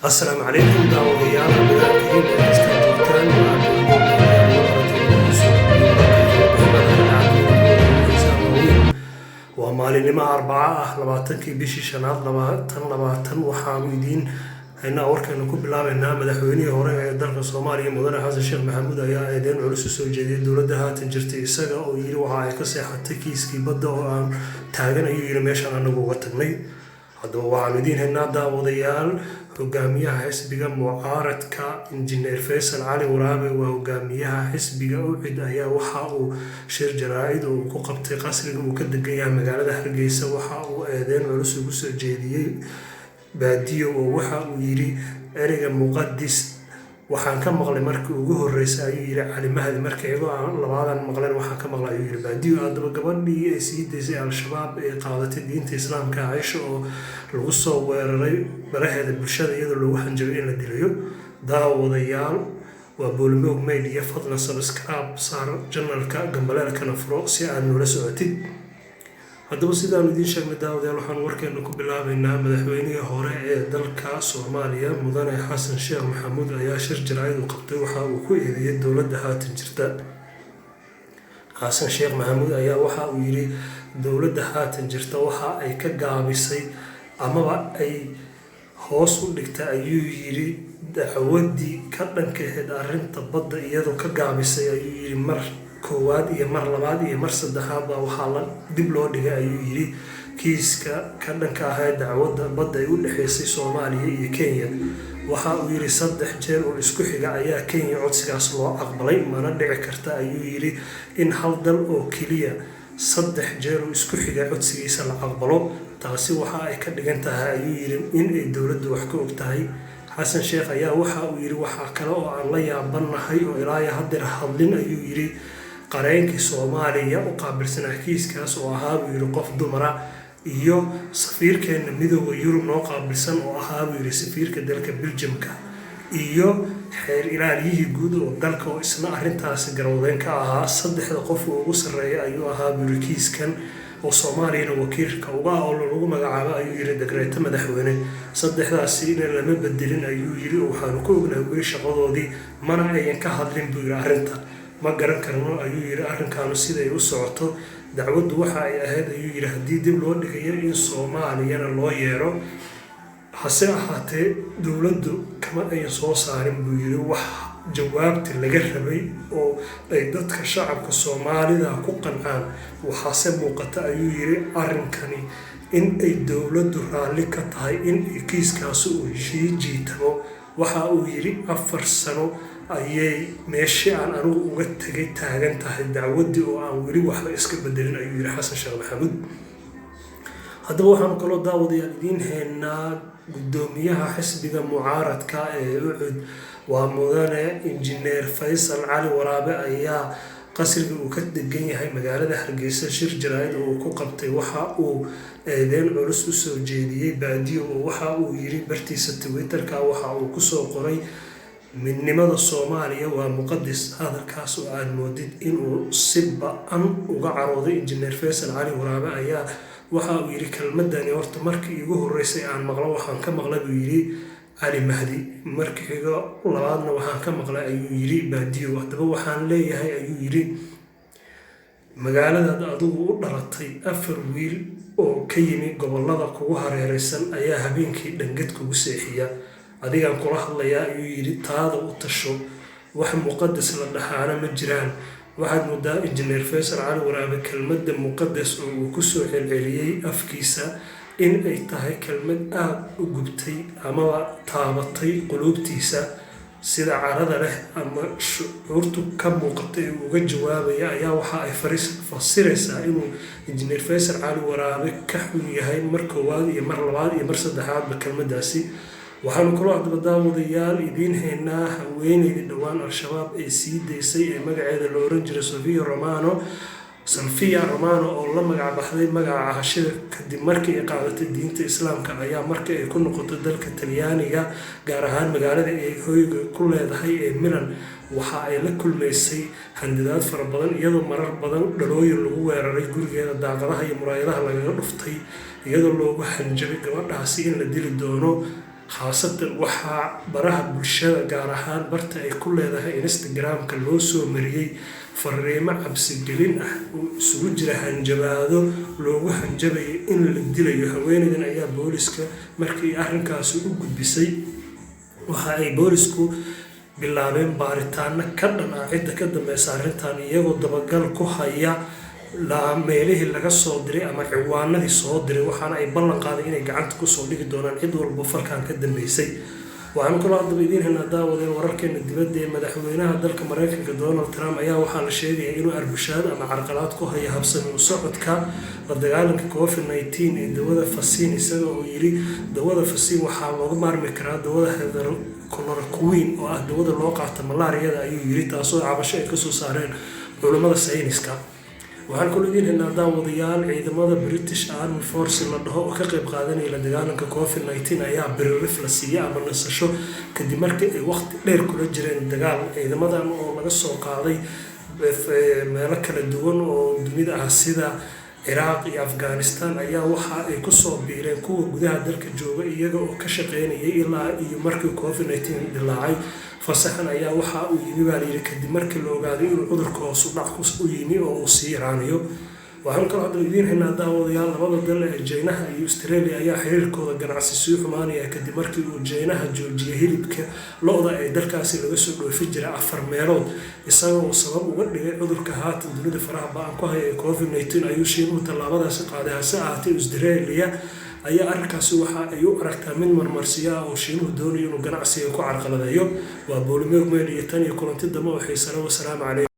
السلام عليكم داوديان رمضان كريم استنجدتان ومالينما أربعة لباتنكي بيشي شناد لباتن وحامدين هنا أورك إنه كل بلاد إنها مدحوني هوري درك الصومالي مدن حسن الشيخ محمود أيا إيدين علوس الجديد دولة تنجرتي إسقى أو يلو هاي كسيحة تكيس كي بدأ تاجن أيو ماشان أنا جوتني هذا وعامدين هنا داوديان hogaamiyaha xisbiga mucaaradka injineer Faysal Cali Waraabe waa hogaamiyaha xisbiga UCID ayaa waxa uu shir jaraa'id oo ku qabtay qasriga uu ka degan yahay magaalada Hargeysa waxa uu eedeyn culus ugu soo jeediyay baadiyo oo waxa uu yiri ereyga muqaddis waxaan ka maqlay markii ugu horeysay ayuu yiri Cali Mahdi markii iyagu aan labadan maqleen waxaan ka maqlay ayuu yiri baadiyo aadaba gabadhii ay sii deysay al-shabaab ee qaadatay diinta islaamka Aisha oo lagu soo weeraray baraheeda bulshada iyadoo lagu hanjabay in la dilayo daawadayaal waa Boolmoog Media fadlan subscribe saar channelka gambaleelkana furo si aad nula socotid haddaba sidaan idiin sheegnay daawadayaal waxaan warkeena ku bilaabaynaa madaxweynihii hore ee dalka Soomaaliya mudane Xasan Sheekh Maxamuud ayaa shir jaraa'id u qabtay waxa uu ku eedeeyay dowladda haatan jirta Xasan Sheekh Maxamuud ayaa waxa uu yiri dowladda haatan jirta waxa ay ka gaabisay amaba ay hoos u dhigtay ayuu yiri dacwadii ka dhankeed arrinta badda iyadoo ka gaabisay ayuu yiri mar koowaad iyo mar labaad iyo mar saddexaad baa waxaa la dib loo dhigay ayuu yiri kiiska ka dhanka ah dacwadda badda ay u dhaxaysay Soomaaliya iyo Kenya waxa uu yiri 3 jeer oo isku xiga ayaa Kenya codsigaas loo aqbalay mana dhici karta ayuu yiri in hal dal oo kaliya 3 jeer oo isku xiga codsigiisa la aqbalo taasi waxa ay ka dhigan tahay ayuu yiri in ay dowladdu wax ka og tahay Xasan Sheekh ayaa waxa uu yiri waxa kale oo aan la yaabanahay oo ilaa hadda hadlin ayuu yiri qareenkii Soomaaliya u qaabilsanaa kiiskaas oo ahaa buu yiri qof dumara iyo safiirkeena midowga Yurub noo qaabilsan oo ahaa buu yiri safiirka dalka Belgiumka iyo xeer ilaaliyihii guud oo dalka oo isna arrintaas garowdeen ka ahaa saddexda qof oo ugu sareeya ayuu ahaa buu yiri kiiskan oo Soomaaliya wakiilka uga oo lagu magacaabo ayuu yiri dekreeto madaxweyne saddexdaasi in lama bedelin ayuu yiri waxaan ku ognahay weli shaqadoodii mana ayan ka hadlin buu yiri arrinta ma garan karno ayuu yiri arrinkan sida ay u socoto dacwaddu waxa ay ahayd ayuu yiri hadii dib loo dhigayo in Soomaaliya loo yeero hase ahaatee dowladdu kama ay soo saarin buu yiri wax jawaabti laga rabay oo ay dadka shacabka Soomaalida ku qancaan waxa muuqata ayuu yiri arrinkani in ay dowladdu raali ka tahay in kiiskaas uu jiitamo waxa uu yiri 4 sano ayay meeshii aan anigu uga tagay taagan tahay dacwadii oo aan weli waxba iska bedelin ayuu yiri Xasan Sheekh Maxamuud haddaba waxaan kaloo daawadayaal idiin haynaa gudoomiyaha xisbiga mucaaradka ee UCID waa mudane injineer Faysal Cali Waraabe ayaa qasriga uu ka degan yahay magaalada Hargeysa shir jaraa'id oo ku qabtay waxa uu eedeyn culus u soo jeediyay baadiyo oo waxa uu yiri bartiisa Twitterka waxa uu ku soo qoray midnimada Soomaaliya waa muqaddis hadalkaas oo aan moodid inuu si ba'an uga carooday injineer Faysal Cali Waraabe ayaa waxa uu yiri kelmadani horta markii ugu horeysay aan maqlo waxaan ka maqlay buu yiri Cali Mahdi markii xiga labaadna waxaan ka maqlay ayuu yiri baadiyo hadaba waxaan leeyahay ayuu yiri magaalada adigu u dhalatay 4 wiil oo ka yimi gobolada kugu hareeraysan ayaa habeenkii dhangad kugu seexiya adigaan kula hadlayaa ayuu yiri taada u tasho wax muqaddis la dhaxaana ma jiraan waxaad moodaa injineer Faysal Cali Waraabe kelmadda muqaddis oo uu ku soo celceliyay afkiisa in ay tahay kelmad aad u gubtay ama taabatay qulubtiisa sida carada leh ama shucuurtu ka muuqatay uga jawaabaya ayaa waxa ay fasiraysaa inuu injineer Faysal Cali Waraabe ka xun yahay mar koowaad iyo mar labaad iyo mar saddexaad kelmadaasi waxaan kaloo hadaba daawadayaal idiin haynaa haweeneydii dhawaan al-shabaab ee sii deysay ee magaceeda la oran jiray Sofia Romano oo la magac baxday magaca hashida kadib markii ay qaadatay diinta islaamka ayaa markii ay ku noqotay dalka Talyaaniga gaar ahaan magaalada ay hooyga ku leedahay ee Milan waxa ay la kulmaysay handadaad fara badan iyadoo marar badan dhalooyin lagu weeraray gurigeeda daaqadaha iyo muraayadaha lagaga dhuftay iyadoo loogu hanjabay gabadhaasi in la dili doono khaasatan waxaa baraha bulshada gaar ahaan barta ay ku leedahay Instagram-ka loo soo mariyay fariimo cabsigelin ah oo isugu jira hanjabaado loogu hanjabayo in la dilayo. Haweeneydan ayaa booliska markii arrinkaasi u gudbisay waxa ay boolisku bilaabeen baaritaano ka dhan ah cidda ka dambaysa arrintan, iyagoo dabagal ku haya meelihii laga soo diray ama ciwaanadii soo diray, waxaana ay ballan qaaday inay gacanta kusoo dhigi doonaan cid walba falkan ka dambeysay. waxaan kaloo hadaba idiin haynaa daawadeen wararkeena dibadda ee madaxweynaha dalka Mareykanka Donald Trump ayaa waxaa la sheegaya inuu arbushaad ama carqalad ku hayo habsami u socodka la dagaalanka COVID-19 ee dawada vaccine, isaga oo yiri dawada vaccine waxaa looga maarmi karaa dawada chloroquine oo ah dawada loo qaato malaariyada, ayuu yiri, taasoo cabasho ay kasoo saareen culimada sayniska. waxaan kaloo idiin haynaa daawadayaal ciidamada British Army Force la dhaho oo ka qayb qaadanaya la dagaalanka COVID-19 ayaa biriirif la siiyay ama nasasho kadib markii ay waqti dheer kula jireen dagaal. ciidamadan oo laga soo qaaday meelo kala duwan oo dunida ah sida Iraq iyo Afghanistan ayaa waxa ay ku soo biireen kuwa gudaha dalka jooga iyaga oo ka shaqeynayay ilaa iyo markii COVID-19 dilaacay. fasaxan ayaa waxa uu yimi baa layidhi kadib markii la ogaaday inuu cudurka hoos u dhac u yimi oo uu sii yaraanayo. waxaan kaloo hadda idiin haynaa daawadayaal labada dal ee Chinaha iyo Australia ayaa xiriirkooda ganacsi sii xumaanaya kadib markii uu Chinaha joojiyay hilibka lo'da ee dalkaasi laga soo dhoofin jiray 4 meelood, isagoo sabab uga dhigay cudurka haatan dunida faraha ba'an ku haya COVID-19. ayuu Shiinuhu tallaabadaasi qaaday, hase ahaatee Australia ayaa arrinkaasi waxa ay u aragtaa mid marmarsiya oo Shiinuhu doonayo inuu ganacsiga ku carqaladeeyo. waa Boolimeer Media, tan iyo kulanti dambe oo xiiso leh. Wassalaamu calaykum.